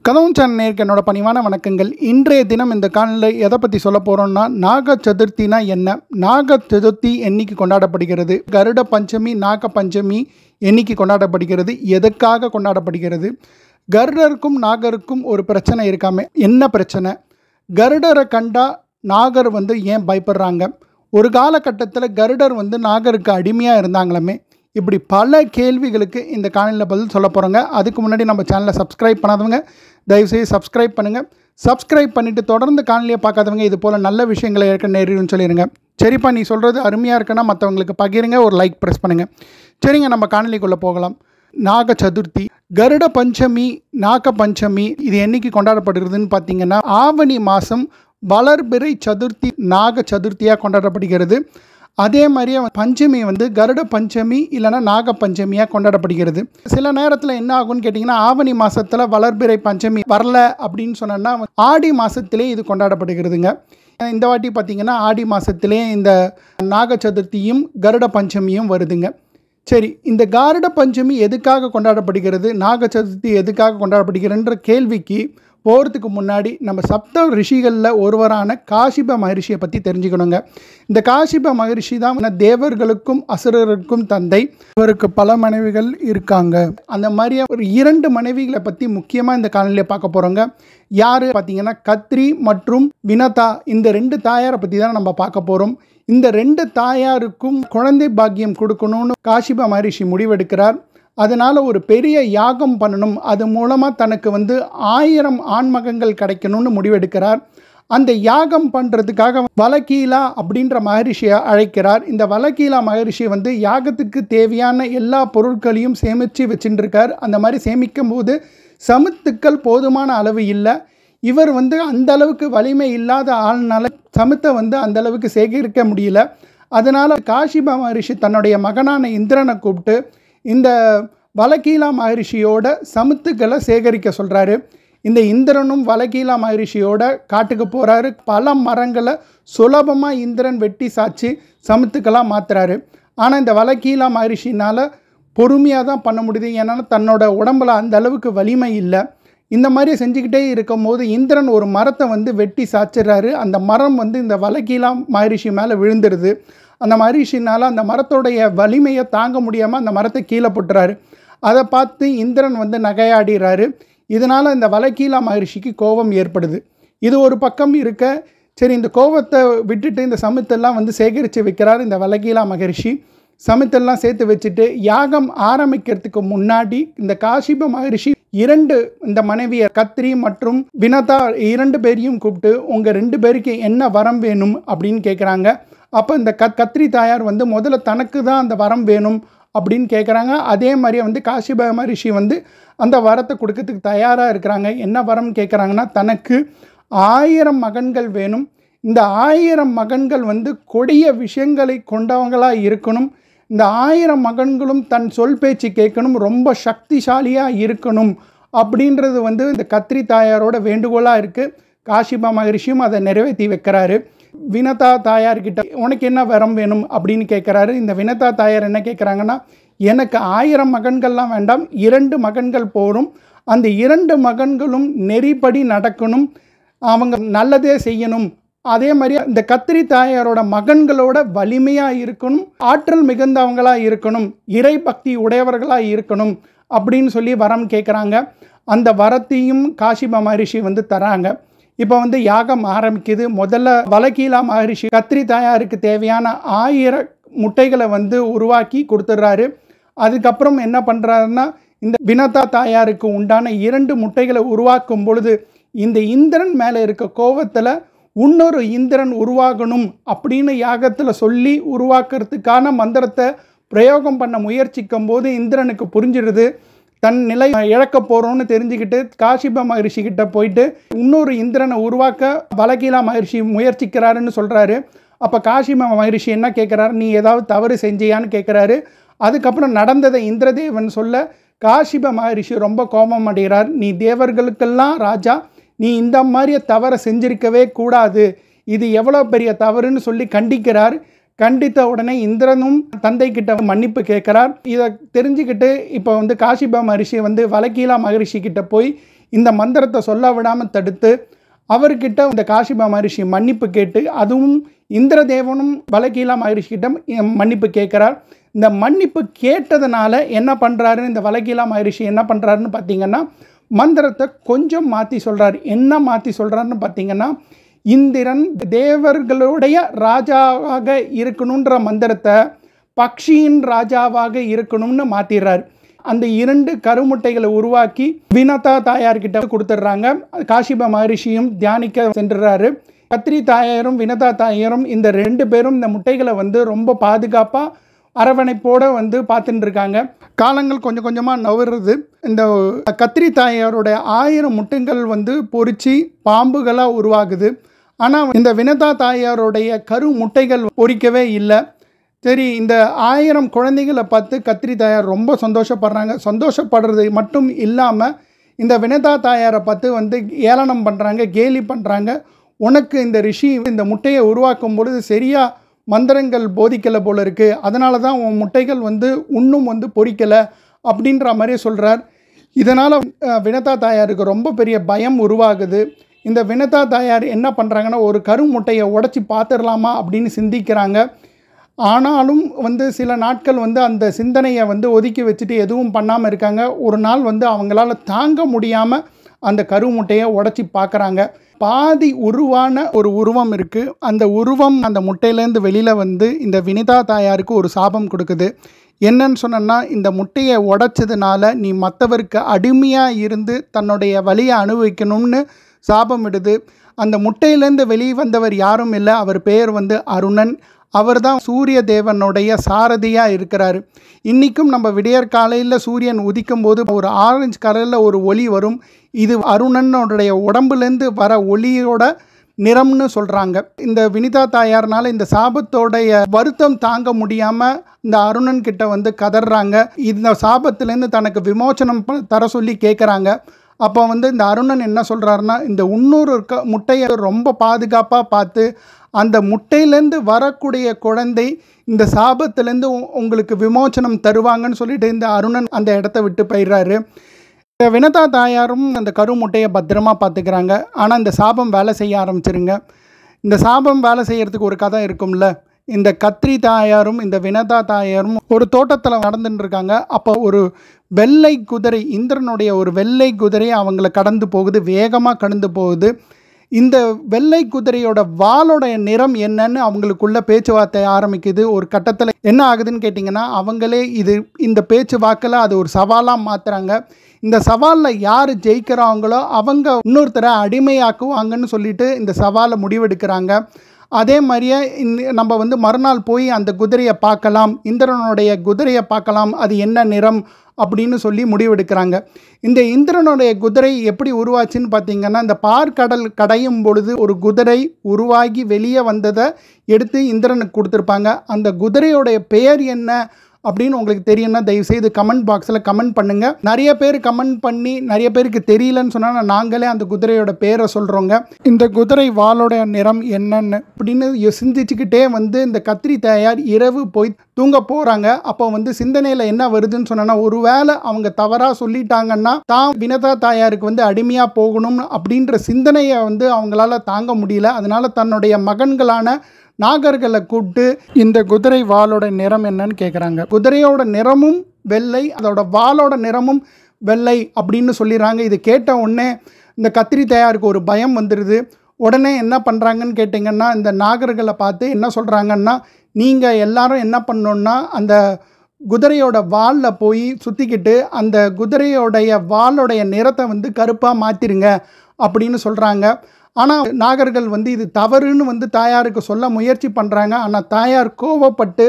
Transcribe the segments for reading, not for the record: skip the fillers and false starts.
கதவும் சேனல் நேருக்கு என்னோட பணிவான வணக்கங்கள். இன்றைய தினம் இந்த காணொளியில் எதை பற்றி சொல்ல போகிறோம்னா, நாக சதுர்த்தினா என்ன, நாக சதுர்த்தி என்னைக்கு கொண்டாடப்படுகிறது, கருட பஞ்சமி நாக பஞ்சமி என்னைக்கு கொண்டாடப்படுகிறது, எதுக்காக கொண்டாடப்படுகிறது, கருடருக்கும் நாகருக்கும் ஒரு பிரச்சனை இருக்காமே, என்ன பிரச்சனை, கருடரை கண்டா நாகர் ஏன் பயப்படுறாங்க, ஒரு காலகட்டத்தில் கருடர் நாகருக்கு அடிமையாக இருந்தாங்களாமே, இப்படி பல கேள்விகளுக்கு இந்த காணொளியில் பதில் சொல்ல போகிறோங்க. அதுக்கு முன்னாடி நம்ம சேனலை சப்ஸ்கிரைப் பண்ணாதவங்க தயவுசெய்து சப்ஸ்கிரைப் பண்ணுங்கள். சப்ஸ்கிரைப் பண்ணிவிட்டு தொடர்ந்து காணொளியை பார்க்காதவங்க இது போல் நல்ல விஷயங்களை ஏற்க நேரிடுன்னு சொல்லிடுங்க. சரிப்பா, நீ சொல்கிறது அருமையாக இருக்குன்னா மற்றவங்களுக்கு பகிருங்க, ஒரு லைக் ப்ரெஸ் பண்ணுங்கள். சரிங்க, நம்ம காணொளிக்குள்ளே போகலாம். நாக சதுர்த்தி, கருட பஞ்சமி, நாக பஞ்சமி இது என்றைக்கு கொண்டாடப்படுகிறதுன்னு பார்த்தீங்கன்னா, ஆவணி மாதம் வளர்பிறை சதுர்த்தி நாக சதுர்த்தியாக கொண்டாடப்படுகிறது. அதே மாதிரியே பஞ்சமி கருட பஞ்சமி இல்லைனா நாக பஞ்சமியாக கொண்டாடப்படுகிறது. சில நேரத்தில் என்ன ஆகும்னு கேட்டிங்கன்னா, ஆவணி மாதத்தில் வளர்பிறை பஞ்சமி வரல அப்படின்னு சொன்னோன்னா ஆடி மாதத்திலே இது கொண்டாடப்படுகிறதுங்க. இந்த வாட்டி பார்த்திங்கன்னா ஆடி மாதத்திலே இந்த நாக சதுர்த்தியும் கருட பஞ்சமியும் வருதுங்க. சரி, இந்த கருட பஞ்சமி எதுக்காக கொண்டாடப்படுகிறது, நாக சதுர்த்தி எதுக்காக கொண்டாடப்படுகிறன்ற கேள்விக்கு போகிறதுக்கு முன்னாடி நம்ம சப்த ரிஷிகளில் ஒருவரான காசிப மகரிஷியை பற்றி தெரிஞ்சுக்கணுங்க. இந்த காசிப மகரிஷி தான் தேவர்களுக்கும் அசுரருக்கும் தந்தை. இவருக்கு பல மனைவிகள் இருக்காங்க. அந்த மாதிரி ஒரு 2 மனைவிகளை பற்றி முக்கியமாக இந்த காணொளியில் பார்க்க போகிறோங்க. யார் பார்த்தீங்கன்னா, கத்ரி மற்றும் வினதா, இந்த 2 தாயாரை பற்றி தான் நம்ம பார்க்க போகிறோம். இந்த 2 தாயாருக்கும் குழந்தை பாக்கியம் கொடுக்கணும்னு காசிப மகரிஷி முடிவெடுக்கிறார். அதனால் ஒரு பெரிய யாகம் பண்ணணும், அது மூலமாக தனக்கு 1000 ஆண்மகன்கள் கிடைக்கணும்னு முடிவெடுக்கிறார். அந்த யாகம் பண்ணுறதுக்காக வலக்கீலா அப்படின்ற மகரிஷியை அழைக்கிறார். இந்த வலக்கீலா மகரிஷி யாகத்துக்கு தேவையான எல்லா பொருட்களையும் சேமித்து வச்சுட்டுருக்கார். அந்த மாதிரி சேமிக்கும் போது சமுத்துக்கள் போதுமான அளவு இல்லை. இவர் அந்த அளவுக்கு வலிமை இல்லாத ஆள்னால சமுத்தை அந்த அளவுக்கு சேகரிக்க முடியல. அதனால் காசிப மகரிஷி தன்னுடைய மகனான இந்திரனை கூப்பிட்டு இந்த வலக்கீலா மகரிஷியோட சமுத்துக்களை சேகரிக்க சொல்கிறாரு. இந்த இந்திரனும் வலக்கீலா மகரிஷியோட காட்டுக்கு போகிறாரு. பல மரங்களை சுலபமாக இந்திரன் வெட்டி சாய்ச்சி சமுத்துக்களாக மாற்றுறாரு. ஆனால் இந்த வலக்கீலா மகரிஷினால் பொறுமையாக தான் பண்ண முடியுது. ஏன்னா தன்னோட உடம்புல அந்த அளவுக்கு வலிமை இல்லை. இந்த மாதிரி செஞ்சுக்கிட்டே இருக்கும் போது இந்திரன் ஒரு மரத்தை வெட்டி சாய்ச்சிடுறாரு. அந்த மரம் இந்த வலக்கீலா மகரிஷி மேலே விழுந்துடுது. அந்த மகரிஷினால் அந்த மரத்தோடைய வலிமையை தாங்க முடியாமல் அந்த மரத்தை கீழே போட்டுறாரு. அதை பார்த்து இந்திரன் நகையாடுறாரு. இதனால் இந்த வலக்கீலா மகரிஷிக்கு கோபம் ஏற்படுது. இது ஒரு பக்கம் இருக்க, சரி இந்த கோபத்தை விட்டுட்டு இந்த சமுத்தெல்லாம் சேகரித்து வைக்கிறார் இந்த வலக்கீலா மகரிஷி. சமுத்தெல்லாம் சேர்த்து வச்சுட்டு யாகம் ஆரம்பிக்கிறதுக்கு முன்னாடி இந்த காசிப மகரிஷி 2 இந்த மனைவியை கத்ரி மற்றும் வினதா 2 பேரையும் கூப்பிட்டு உங்கள் 2 பேருக்கு என்ன வரம் வேணும் அப்படின்னு கேட்குறாங்க. அப்போ இந்த கத்ரி தாயார் முதல்ல தனக்கு தான் அந்த வரம் வேணும் அப்படின்னு கேட்குறாங்க. அதே மாதிரி காசிப மகரிஷி அந்த வரத்தை கொடுக்கறதுக்கு தயாராக இருக்கிறாங்க. என்ன வரம் கேட்குறாங்கன்னா, தனக்கு 1000 மகன்கள் வேணும். இந்த 1000 மகன்கள் கொடிய விஷயங்களை கொண்டவங்களாக இருக்கணும். இந்த 1000 மகன்களும் தன் சொல் பேச்சு கேட்கணும், ரொம்ப சக்திசாலியாக இருக்கணும் அப்படின்றது இந்த கத்ரி தாயாரோட வேண்டுகோளாக இருக்குது. காசிப மகரிஷியும் அதை நிறைவேற்றி வைக்கிறாரு. வினதா தாயார்கிட்ட உனக்கு என்ன வரம் வேணும் அப்படின்னு கேட்குறாரு. இந்த வினதா தாயார் என்ன கேட்குறாங்கன்னா, எனக்கு 1000 மகன்கள்லாம் வேண்டாம், 2 மகன்கள் போரும். அந்த 2 மகன்களும் நெறிப்படி நடக்கணும், அவங்க நல்லதே செய்யணும். அதே மாதிரி இந்த கத்ரி தாயாரோட மகன்களோட வலிமையாக இருக்கணும், ஆற்றல் மிகுந்தவங்களாக இருக்கணும், இறை பக்தி உடையவர்களாக இருக்கணும் அப்படின்னு சொல்லி வரம் கேட்குறாங்க. அந்த வரத்தையும் காசிப மகரிஷி தராங்க. இப்போ யாகம் ஆரம்பிக்குது. முதல்ல வலக்கீலா மகரிஷி கத்ரி தாயாருக்கு தேவையான 1000 முட்டைகளை உருவாக்கி கொடுத்துட்றாரு. அதுக்கப்புறம் என்ன பண்ணுறாருன்னா, இந்த வினதா தாயாருக்கு உண்டான 2 முட்டைகளை உருவாக்கும் பொழுது இந்த இந்திரன் மேலே இருக்க கோபத்தில் இன்னொரு இந்திரன் உருவாகணும் அப்படின்னு யாகத்தில் சொல்லி உருவாக்குறதுக்கான மந்திரத்தை பிரயோகம் பண்ண முயற்சிக்கும் போது இந்திரனுக்கு புரிஞ்சிடுது, தன் நிலை இழக்க போகிறோன்னு தெரிஞ்சுக்கிட்டு காசிப மகரிஷி கிட்ட போயிட்டு இன்னொரு இந்திரனை உருவாக்க வலக்கீலா மகரிஷி முயற்சிக்கிறாருன்னு சொல்கிறாரு. அப்போ காசிப மகரிஷி என்ன கேட்குறாரு, நீ ஏதாவது தவறு செஞ்சியான்னு கேட்குறாரு. அதுக்கப்புறம் நடந்ததை இந்திரதேவன் சொல்ல காசிப மகரிஷி ரொம்ப கோபம் அடைகிறார். நீ தேவர்களுக்கெல்லாம் ராஜா, நீ இந்த மாதிரியே தவறை செஞ்சிருக்கவே கூடாது, இது எவ்வளோ பெரிய தவறுன்னு சொல்லி கண்டிக்கிறார். கண்டித்த உடனே இந்திரனும் தந்தை கிட்ட மன்னிப்பு கேட்குறார். இதை தெரிஞ்சுக்கிட்டு இப்போ காசிப மகரிஷி வலக்கீலா மகரிஷி கிட்ட போய் இந்த மந்திரத்தை சொல்ல விடாமல் தடுத்து அவர்கிட்ட இந்த காசிப மகரிஷி மன்னிப்பு கேட்டு, அதுவும் இந்திரதேவனும் வலகீலா மகரிஷிகிட்ட மன்னிப்பு கேட்குறார். இந்த மன்னிப்பு கேட்டதுனால என்ன பண்ணுறாருன்னு இந்த வலகீலா மகரிஷி என்ன பண்ணுறாருன்னு பார்த்தீங்கன்னா, மந்திரத்தை கொஞ்சம் மாற்றி சொல்கிறார். என்ன மாற்றி சொல்கிறாருன்னு பார்த்தீங்கன்னா, இந்திரன் தேவர்களுடைய ராஜாவாக இருக்கணுன்ற மந்திரத்தை பக்ஷியின் ராஜாவாக இருக்கணும்னு மாற்றிடுறார். அந்த 2 கருமுட்டைகளை உருவாக்கி வினதா தாயார்கிட்ட கொடுத்துட்றாங்க. காசிப மகரிஷியும் தியானிக்க சென்றுறாரு. கத்திரி தாயாரும் வினதா தாயாரும் இந்த 2 பேரும் இந்த முட்டைகளை ரொம்ப பாதுகாப்பாக அரவணைப்போடு பார்த்துட்டு இருக்காங்க. காலங்கள் கொஞ்சம் கொஞ்சமாக நவருது. இந்த கத்திரி தாயாரோட 1000 முட்டைகள் பொறிச்சு பாம்புகளாக உருவாகுது. ஆனால் இந்த வினதா தாயாருடைய கரு முட்டைகள் பொறிக்கவே இல்லை. சரி, இந்த 1000 குழந்தைகளை பார்த்து கத்திரி தாயார் ரொம்ப சந்தோஷப்படுறாங்க. சந்தோஷப்படுறது மட்டும் இல்லாமல் இந்த வினதா தாயாரை பார்த்து ஏளனம் பண்ணுறாங்க, கேலி பண்ணுறாங்க. உனக்கு இந்த ரிஷி இந்த முட்டையை உருவாக்கும் பொழுது சரியாக மந்திரங்கள் போதிக்கலை போல இருக்குது, அதனால தான் உன் முட்டைகள் இன்னும் பொறிக்கலை அப்படின்ற மாதிரி சொல்கிறார். இதனால் வினதா தாயாருக்கு ரொம்ப பெரிய பயம் உருவாகுது. இந்த வினதா தாயார் என்ன பண்ணுறாங்கன்னா, ஒரு கரு முட்டையை உடச்சி பார்த்துடலாமா அப்படின்னு சிந்திக்கிறாங்க. ஆனாலும் சில நாட்கள் அந்த சிந்தனையை ஒதுக்கி வச்சுட்டு எதுவும் பண்ணாமல் இருக்காங்க. ஒரு நாள் அவங்களால தாங்க முடியாமல் அந்த கருமுட்டையை உடச்சி பார்க்குறாங்க. பாதி உருவான ஒரு உருவம் இருக்குது. அந்த உருவம் அந்த முட்டையிலேருந்து வெளியில் இந்த வினிதா தாயாருக்கு ஒரு சாபம் கொடுக்குது. என்னன்னு சொன்னோன்னா, இந்த முட்டையை உடைச்சதுனால நீ மற்றவருக்கு அடிமையாக இருந்து தன்னுடைய வலியை அனுபவிக்கணும்னு சாபம் இடுது. அந்த முட்டையிலேருந்து வெளியே வந்தவர் யாரும் இல்லை, அவர் பேர் அருணன். அவர் தான் சூரிய தேவனுடைய சாரதியாக இருக்கிறார். இன்றைக்கும் நம்ம விடியற் காலையில் சூரியன் உதிக்கும் போது ஒரு ஆரஞ்சு கலரில் ஒரு ஒளி வரும். இது அருணனுடைய உடம்புலேருந்து வர ஒளியோட நிறம்னு சொல்கிறாங்க. இந்த வினிதா தாயார்னால இந்த சாபத்தோடைய வருத்தம் தாங்க முடியாமல் இந்த அருணன் கிட்ட கதறாங்க. இந்த சாபத்திலேருந்து தனக்கு விமோச்சனம் தர சொல்லி கேட்குறாங்க. அப்போ இந்த அருணன் என்ன சொல்கிறாருன்னா, இந்த இன்னொரு முட்டையை ரொம்ப பாதுகாப்பாக பார்த்து அந்த முட்டையிலேருந்து வரக்கூடிய குழந்தை இந்த சாபத்திலேருந்து உங்களுக்கு விமோச்சனம் தருவாங்கன்னு சொல்லிட்டு இந்த அருணன் அந்த இடத்த விட்டு போயிடுறாரு. இந்த வினதா தாயாரும் அந்த கரு முட்டையை பத்திரமா பார்த்துக்கிறாங்க. ஆனால் இந்த சாபம் வேலை செய்ய ஆரம்பிச்சிருங்க. இந்த சாபம் வேலை செய்கிறதுக்கு ஒரு கதை இருக்கும்ல. இந்த கத்திரி தாயாரும் இந்த வினதா தாயாரும் ஒரு தோட்டத்தில் நடந்துட்டு இருக்காங்க. அப்போ ஒரு வெள்ளை குதிரை, இந்திரனுடைய ஒரு வெள்ளை குதிரை அவங்கள கடந்து போகுது, வேகமாக கடந்து போகுது. இந்த வெள்ளை குதிரையோட வாளோட நிறம் என்னன்னு அவங்களுக்குள்ள பேச்சுவார்த்தை ஆரம்பிக்குது. ஒரு கட்டத்தில் என்ன ஆகுதுன்னு கேட்டிங்கன்னா, அவங்களே இந்த பேச்சுவாக்கில் அது ஒரு சவாலாக மாற்றுறாங்க. இந்த சவாலில் யார் ஜெயிக்கிறாங்களோ அவங்க இன்னொருத்தரை அடிமையாக்குவாங்கன்னு சொல்லிட்டு இந்த சவாலை முடிவெடுக்கிறாங்க. அதே மாதிரியே நம்ம மறுநாள் போய் அந்த குதிரையை பார்க்கலாம், இந்திரனுடைய குதிரையை பார்க்கலாம், அது என்ன நிறம் அப்படின்னு சொல்லி முடிவெடுக்கிறாங்க. இந்த இந்திரனுடைய குதிரை எப்படி உருவாச்சுன்னு பார்த்தீங்கன்னா, இந்த பார்க்கடல் கடையும் பொழுது ஒரு குதிரை உருவாகி வெளியே வந்ததை எடுத்து இந்திரனுக்கு கொடுத்துருப்பாங்க. அந்த குதிரையோடைய பெயர் என்ன அப்படின்னு உங்களுக்கு தெரியும்னா தயவுசெய்து கமெண்ட் பாக்ஸில் கமெண்ட் பண்ணுங்கள். நிறைய பேர் கமெண்ட் பண்ணி நிறைய பேருக்கு தெரியலன்னு சொன்னால் நாங்களே அந்த குதிரையோட பேரை சொல்கிறோங்க. இந்த குதிரை வாளோட நிறம் என்னன்னு அப்படின்னு சிந்திச்சுக்கிட்டே இந்த கத்திரி தாயார் இரவு போய் தூங்க போகிறாங்க. அப்போ சிந்தனையில் என்ன வருதுன்னு சொன்னா, ஒருவேளை அவங்க தவறாக சொல்லிட்டாங்கன்னா தான் வினதா தாயாருக்கு அடிமையாக போகணும் அப்படின்ற சிந்தனையை அவங்களால தாங்க முடியல. அதனால தன்னுடைய மகன்களான நாகர்களை கூப்பிட்டு இந்த குதிரை வாளோட நிறம் என்னன்னு கேட்குறாங்க. குதிரையோட நிறமும் வெள்ளை, அதோட வாளோட நிறமும் வெள்ளை அப்படின்னு சொல்லிடுறாங்க. இது கேட்ட உடனே இந்த கத்திரி தாயாருக்கு ஒரு பயம் வந்துடுது. உடனே என்ன பண்ணுறாங்கன்னு கேட்டிங்கன்னா, இந்த நாகர்களை பார்த்து என்ன சொல்கிறாங்கன்னா, நீங்கள் எல்லாரும் என்ன பண்ணணுன்னா அந்த குதிரையோட வாலில் போய் சுற்றிக்கிட்டு அந்த குதிரையோடைய வாளோடைய நிறத்தை கருப்பாக மாற்றிருங்க அப்படின்னு சொல்கிறாங்க. ஆனால் நாகர்கள் இது தவறுன்னு தாயாருக்கு சொல்ல முயற்சி பண்ணுறாங்க. ஆனால் தாயார் கோவப்பட்டு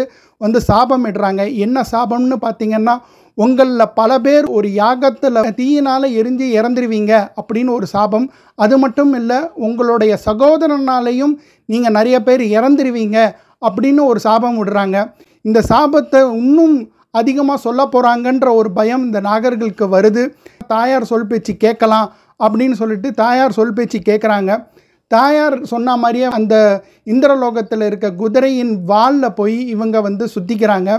சாபம் இடுறாங்க. என்ன சாபம்னு பார்த்தீங்கன்னா, உங்களில் பல பேர் ஒரு யாகத்தில் தீயினால் எரிஞ்சு இறந்துருவீங்க அப்படின்னு ஒரு சாபம். அது மட்டும் இல்லை, உங்களுடைய சகோதரனாலையும் நீங்கள் நிறைய பேர் இறந்துருவீங்க அப்படின்னு ஒரு சாபம் விடுறாங்க. இந்த சாபத்தை இன்னும் அதிகமாக சொல்ல போகிறாங்கன்ற ஒரு பயம் இந்த நாகர்களுக்கு வருது. தாயார் சொல் பேச்சு கேட்கலாம் அப்படின்னு சொல்லிட்டு தாயார் சொல் பேச்சு கேட்குறாங்க. தாயார் சொன்ன மாதிரியே அந்த இந்திரலோகத்தில் இருக்க குதிரையின் வாலில் போய் இவங்க சுற்றிக்கிறாங்க.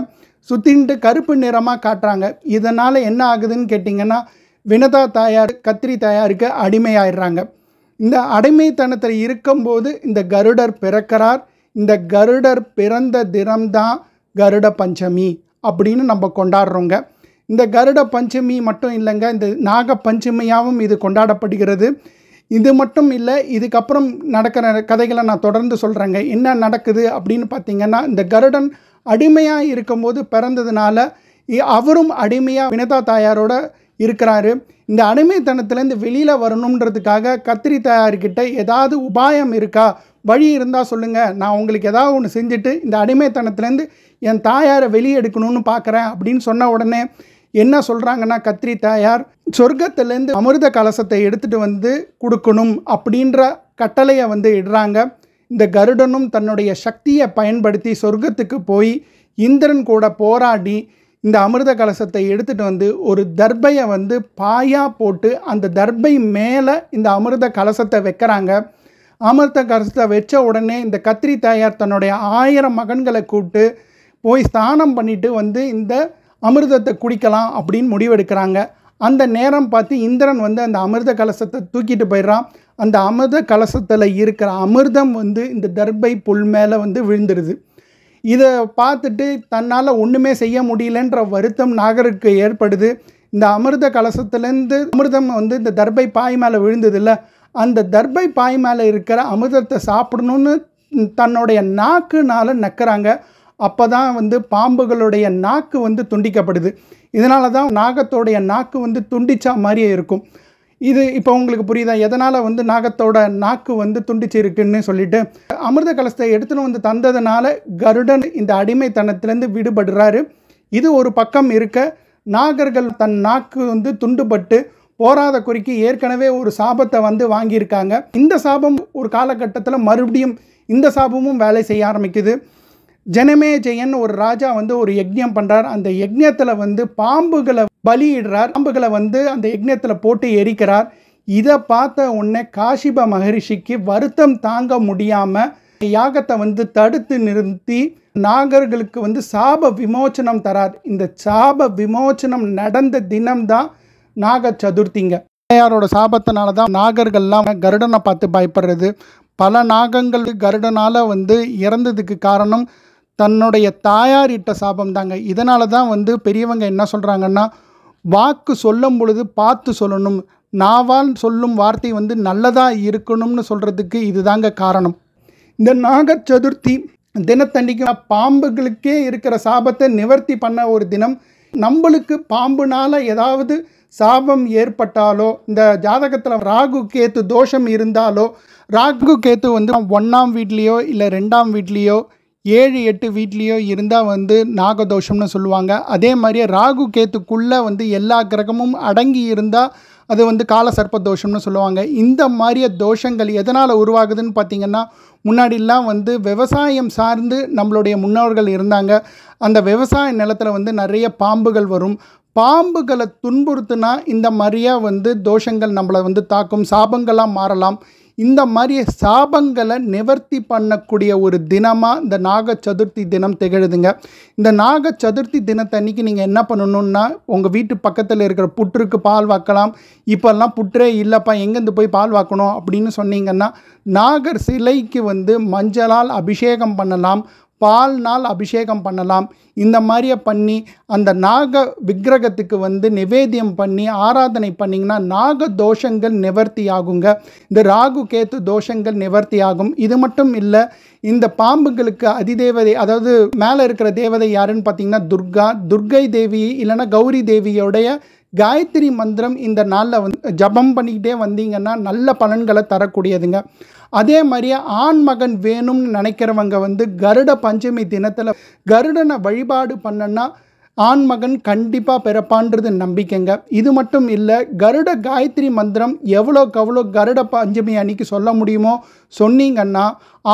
சுற்றின்ட்டு கருப்பு நிறமாக காட்டுறாங்க. இதனால் என்ன ஆகுதுன்னு கேட்டிங்கன்னா, வினதா தாயார் கத்திரி தாயாருக்கு அடிமையாயிடுறாங்க. இந்த அடிமைத்தனத்தில் இருக்கும்போது இந்த கருடர் பிறக்கிறார். இந்த கருடர் பிறந்த தினம்தான் கருட பஞ்சமி அப்படின்னு நம்ம கொண்டாடுறோங்க. இந்த கருட பஞ்சமி மட்டும் இல்லைங்க, இந்த நாக பஞ்சமியாகவும் இது கொண்டாடப்படுகிறது. இது மட்டும் இல்லை, இதுக்கப்புறம் நடக்கிற கதைகளை நான் தொடர்ந்து சொல்கிறேங்க. என்ன நடக்குது அப்படின்னு பார்த்தீங்கன்னா, இந்த கருடன் அடிமையாக இருக்கும்போது பிறந்ததுனால அவரும் அடிமையாக வினதா தாயாரோட இருக்கிறாரு. இந்த அடிமைத்தனத்துலேருந்து வெளியில் வரணுன்றதுக்காக கத்திரி தாயார்கிட்ட ஏதாவது உபாயம் இருக்கா, வழி இருந்தால் சொல்லுங்கள், நான் உங்களுக்கு ஏதாவது ஒன்று செஞ்சுட்டு இந்த அடிமைத்தனத்துலேருந்து என் தாயாரை வெளியே எடுக்கணும்னு பார்க்குறேன் அப்படின்னு சொன்ன உடனே என்ன சொல்கிறாங்கன்னா, கத்திரி தாயார் சொர்க்கத்திலேருந்து அமிர்த கலசத்தை எடுத்துகிட்டு வந்து கொடுக்கணும் அப்படின்ற கட்டளையை வந்து இடுறாங்க. இந்த கருடனும் தன்னுடைய சக்தியை பயன்படுத்தி சொர்க்கத்துக்கு போய் இந்திரன் கூட போராடி இந்த அமிர்த கலசத்தை எடுத்துகிட்டு வந்து ஒரு தர்பையை வந்து பாயாக போட்டு அந்த தர்பை மேலே இந்த அமிர்த கலசத்தை வைக்கிறாங்க. அமிர்த கலசத்தை வச்ச உடனே இந்த கத்திரி தாயார் தன்னுடைய 1000 மகன்களை கூப்பிட்டு போய் ஸ்நானம் பண்ணிவிட்டு வந்து இந்த அமிர்தத்தை குடிக்கலாம் அப்படின்னு முடிவெடுக்கிறாங்க. அந்த நேரம் பார்த்து இந்திரன் வந்து அந்த அமிர்த கலசத்தை தூக்கிட்டு போயிடுறான். அந்த அமிர்த கலசத்தில் இருக்கிற அமிர்தம் வந்து இந்த தர்பை புல் மேலே வந்து விழுந்துடுது. இதை பார்த்துட்டு தன்னால் ஒன்றுமே செய்ய முடியலன்ற வருத்தம் நாகருக்கு ஏற்படுது. இந்த அமிர்த கலசத்துலேருந்து அமிர்தம் வந்து இந்த தர்பை பாய் மேலே விழுந்ததில்ல, அந்த தர்பை பாய் மேலே இருக்கிற அமிர்தத்தை சாப்பிடணும்னு தன்னுடைய நாக்குனால் நக்கிறாங்க. அப்போ தான் வந்து பாம்புகளுடைய நாக்கு வந்து துண்டிக்கப்படுது. இதனால தான் நாகத்தோடைய நாக்கு வந்து துண்டிச்சா மாதிரியே இருக்கும். இது இப்போ உங்களுக்கு புரியுதா எதனால் வந்து நாகத்தோட நாக்கு வந்து துண்டிச்சு இருக்குன்னு சொல்லிட்டு. அமிர்த கலசத்தை எடுத்துன்னு வந்து தந்ததுனால கருடன் இந்த அடிமைத்தனத்திலேருந்து விடுபடுறாரு. இது ஒரு பக்கம் இருக்க, நாகர்கள் தன் நாக்கு வந்து துண்டுபட்டு போராத குறிக்கு ஏற்கனவே ஒரு சாபத்தை வந்து வாங்கியிருக்காங்க. இந்த சாபம் ஒரு காலகட்டத்தில் மறுபடியும் இந்த சாபமும் வேலை செய்ய ஆரம்பிக்குது. ஜனமேஜயன் ஒரு ராஜா வந்து ஒரு யஜ்ஞம் பண்ணுறார். அந்த யஜ்ஞத்தில் வந்து பாம்புகளை பலியிடுறார். பாம்புகளை வந்து அந்த யஜ்ஞத்தில் போட்டு எரிக்கிறார். இதை பார்த்த உடனே காஷிப மகரிஷிக்கு வருத்தம் தாங்க முடியாமல் யாகத்தை வந்து தடுத்து நிறுத்தி நாகர்களுக்கு வந்து சாப விமோச்சனம் தரார். இந்த சாப விமோச்சனம் நடந்த தினம்தான் நாக சதுர்த்திங்க. தாயாரோட சாபத்தினால தான் நாகர்கள்லாம் கருடனை பார்த்து பயப்படுறது. பல நாகங்கள் கருடனால் வந்து இறந்ததுக்கு காரணம் தன்னுடைய தாயார் இட்ட சாபம் தாங்க. இதனால தான் வந்து பெரியவங்க என்ன சொல்கிறாங்கன்னா, வாக்கு சொல்லும் பொழுது பார்த்து சொல்லணும், நாவால் சொல்லும் வார்த்தை வந்து நல்லதாக இருக்கணும்னு சொல்கிறதுக்கு இதுதாங்க காரணம். இந்த நாக சதுர்த்தி தினத்தன்னைக்கு பாம்புகளுக்கே இருக்கிற சாபத்தை நிவர்த்தி பண்ண ஒரு தினம். நம்மளுக்கு பாம்புனால் ஏதாவது சாபம் ஏற்பட்டாலோ, இந்த ஜாதகத்தில் ராகு கேத்து தோஷம் இருந்தாலோ, ராகு கேத்து வந்து 1ஆம் வீட்லேயோ இல்லை 2ஆம் வீட்லேயோ 7, 8 வீட்லேயோ இருந்தால் வந்து நாகதோஷம்னு சொல்லுவாங்க. அதே மாதிரியே ராகு கேத்துக்குள்ளே வந்து எல்லா கிரகமும் அடங்கி இருந்தால் அது வந்து கால சர்ப்ப தோஷம்னு சொல்லுவாங்க. இந்த மாதிரியே தோஷங்கள் எதனால் உருவாகுதுன்னு பார்த்திங்கன்னா, முன்னாடிலாம் வந்து விவசாயம் சார்ந்து நம்மளுடைய முன்னோர்கள் இருந்தாங்க. அந்த விவசாய நிலத்தில் வந்து நிறைய பாம்புகள் வரும். பாம்புகளை துன்புறுத்துனா இந்த மாதிரியா வந்து தோஷங்கள் நம்மளை வந்து தாக்கும், சாபங்களாக மாறலாம். இந்த மாதிரி சாபங்களை நிவர்த்தி பண்ணக்கூடிய ஒரு தினமாக இந்த நாக சதுர்த்தி தினம் திகழுதுங்க. இந்த நாக சதுர்த்தி தினத்தன்னைக்கு நீங்கள் என்ன பண்ணணுன்னா, உங்கள் வீட்டு பக்கத்தில் இருக்கிற புற்றுக்கு பால் வாக்கலாம். இப்போல்லாம் புற்றே இல்லைப்பா, எங்கேருந்து போய் பால் வாக்கணும் அப்படின்னு சொன்னீங்கன்னா, நாகர் சிலைக்கு வந்து மஞ்சளால் அபிஷேகம் பண்ணலாம், பால்னால் அபிஷேகம் பண்ணலாம். இந்த மாதிரியே பண்ணி அந்த நாக விக்கிரகத்துக்கு வந்து நிவேத்தியம் பண்ணி ஆராதனை பண்ணிங்கன்னா நாக தோஷங்கள் நிவர்த்தி ஆகுங்க. இந்த ராகு கேத்து தோஷங்கள் நிவர்த்தி ஆகும். இது மட்டும் இல்லை, இந்த பாம்புகளுக்கு அதிதேவதை, அதாவது மேலே இருக்கிற தேவதை யாருன்னு பார்த்தீங்கன்னா துர்கை தேவி இல்லைன்னா கௌரி தேவியோடைய காயத்ரி மந்திரம் இந்த நாளில் வந்து ஜபம் பண்ணிக்கிட்டே வந்தீங்கன்னா நல்ல பலன்களை தரக்கூடியதுங்க. அதே மாதிரியே ஆண் மகன் வேணும்னு நினைக்கிறவங்க வந்து கருட பஞ்சமி தினத்தில் கருடனை வழிபாடு பண்ணனா ஆண் மகன் கண்டிப்பாக பிறப்பான்றது நம்பிக்கைங்க. இது மட்டும் இல்லை, கருட காயத்ரி மந்திரம் எவ்வளோக்கு எவ்வளோ கருட பஞ்சமி அன்னைக்கு சொல்ல முடியுமோ சொன்னீங்கன்னா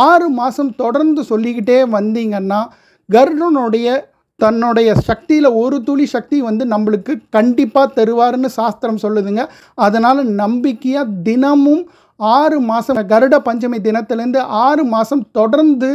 6 மாதம் தொடர்ந்து சொல்லிக்கிட்டே வந்தீங்கன்னா கருடனுடைய தன்னுடைய சக்தியில் ஒரு துளி சக்தி வந்து நம்மளுக்கு கண்டிப்பாக தருவாருன்னு சாஸ்திரம் சொல்லுதுங்க. அதனால் நம்பிக்கையாக தினமும் 6 மாதம் கருட பஞ்சமி தினத்துலேருந்து 6 மாதம் தொடர்ந்து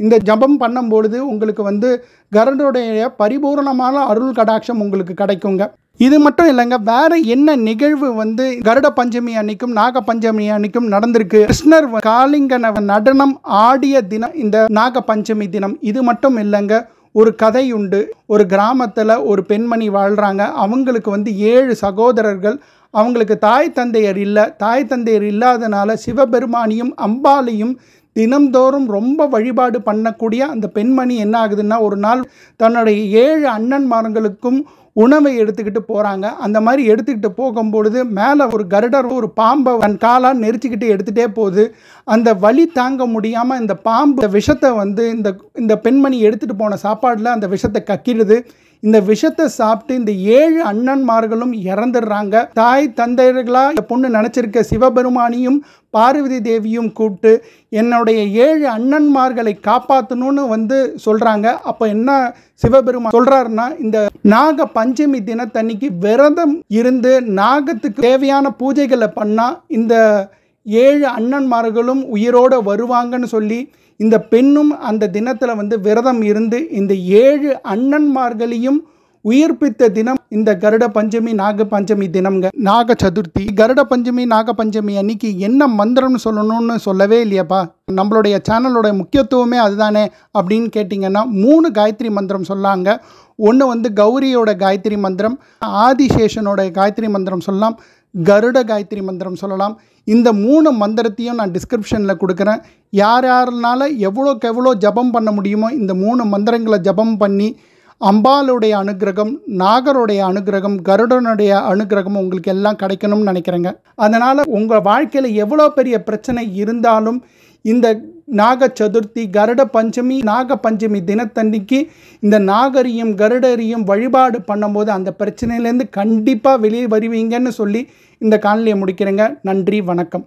இந்த ஜபம் பண்ணும்பொழுது உங்களுக்கு வந்து கருடனுடைய பரிபூர்ணமான அருள் கடாட்சம் உங்களுக்கு கிடைக்குங்க. இது மட்டும் இல்லைங்க, வேற என்ன நிகழ்வு வந்து கருட பஞ்சமி அன்னைக்கும் நாக பஞ்சமி அன்னைக்கும் நடந்திருக்கு? கிருஷ்ணர் காளிங்கன நடனம் ஆடிய தினம் இந்த நாக பஞ்சமி தினம். இது மட்டும் இல்லைங்க, ஒரு கதை உண்டு. ஒரு கிராமத்தில் ஒரு பெண்மணி வாழ்கிறாங்க. அவங்களுக்கு வந்து 7 சகோதரர்கள். அவங்களுக்கு தாய் தந்தையர் இல்லை. தாய் தந்தையர் இல்லாதனால சிவபெருமானியும் அம்பாளையும் தினம்தோறும் ரொம்ப வழிபாடு பண்ணக்கூடிய அந்த பெண்மணி என்ன ஆகுதுன்னா, ஒரு நாள் தன்னுடைய 7 அண்ணன்மார்களுக்கும் உணவை எடுத்துக்கிட்டு போகிறாங்க. அந்த மாதிரி எடுத்துக்கிட்டு போகும்பொழுது மேலே ஒரு கருடர் ஒரு பாம்பை தன் காலால் நெரிச்சிக்கிட்டு எடுத்துகிட்டே போகுது. அந்த வலி தாங்க முடியாமல் இந்த பாம்பு விஷத்தை வந்து இந்த பெண்மணி எடுத்துகிட்டு போன சாப்பாடில் அந்த விஷத்தை கக்கிடுது. இந்த விஷத்தை சாப்பிட்டு இந்த 7 அண்ணன்மார்களும் இறந்துடுறாங்க. தாய் தந்தையர்களாக இந்த பொண்ணு நினச்சிருக்க சிவபெருமானியும் பார்வதி தேவியும் கூப்பிட்டு என்னுடைய 7 அண்ணன்மார்களை காப்பாற்றணும்னு வந்து சொல்கிறாங்க. அப்போ என்ன சிவபெருமான் சொல்கிறாருன்னா, இந்த நாக பஞ்சமி தினத்தன்னைக்கு விரதம் இருந்து நாகத்துக்கு தேவையான பூஜைகளை பண்ணால் இந்த 7 அண்ணன்மார்களும் உயிரோடு வருவாங்கன்னு சொல்லி இந்த பெண்ணும் அந்த தினத்தில் வந்து விரதம் இருந்து இந்த 7 அண்ணன்மார்களையும் உயிர்ப்பித்த தினம் இந்த கருட பஞ்சமி நாக பஞ்சமி தினம்ங்க. நாக சதுர்த்தி கருட பஞ்சமி நாக பஞ்சமி அன்னைக்கு என்ன மந்திரம்னு சொல்லணும்னு சொல்லவே இல்லையாப்பா. நம்மளுடைய சேனலோட முக்கியத்துவமே அதுதானே அப்படின்னு கேட்டிங்கன்னா 3 காயத்ரி மந்திரம் சொல்லாங்க. ஒன்று வந்து கௌரியோட காயத்ரி மந்திரம், ஆதிசேஷனோட காயத்ரி மந்திரம் சொல்லலாம், கருட காயத்ரி மந்திரம் சொல்லலாம். இந்த 3 மந்திரத்தையும் நான் டிஸ்கிரிப்ஷனில் கொடுக்குறேன். யாரால எவ்வளோக்கு எவ்வளோ ஜபம் பண்ண முடியுமோ இந்த 3 மந்திரங்களை ஜபம் பண்ணி அம்பாளுடைய அனுகிரகம், நாகருடைய அனுகிரகம், கருடனுடைய அனுகிரகம் உங்களுக்கு எல்லாம் கிடைக்கணும்னு நினைக்கிறேங்க. அதனால் உங்கள் வாழ்க்கையில் எவ்வளோ பெரிய பிரச்சனை இருந்தாலும் இந்த நாக சதுர்த்தி கருட பஞ்சமி நாக பஞ்சமி தினத்தன்னைக்கு இந்த நாகரையும் கருடரையும் வழிபாடு பண்ணும்போது அந்த பிரச்சனையிலேருந்து கண்டிப்பாக வெளியே வருவீங்கன்னு சொல்லி இந்த காணொலியை முடிக்கிறேங்க. நன்றி, வணக்கம்.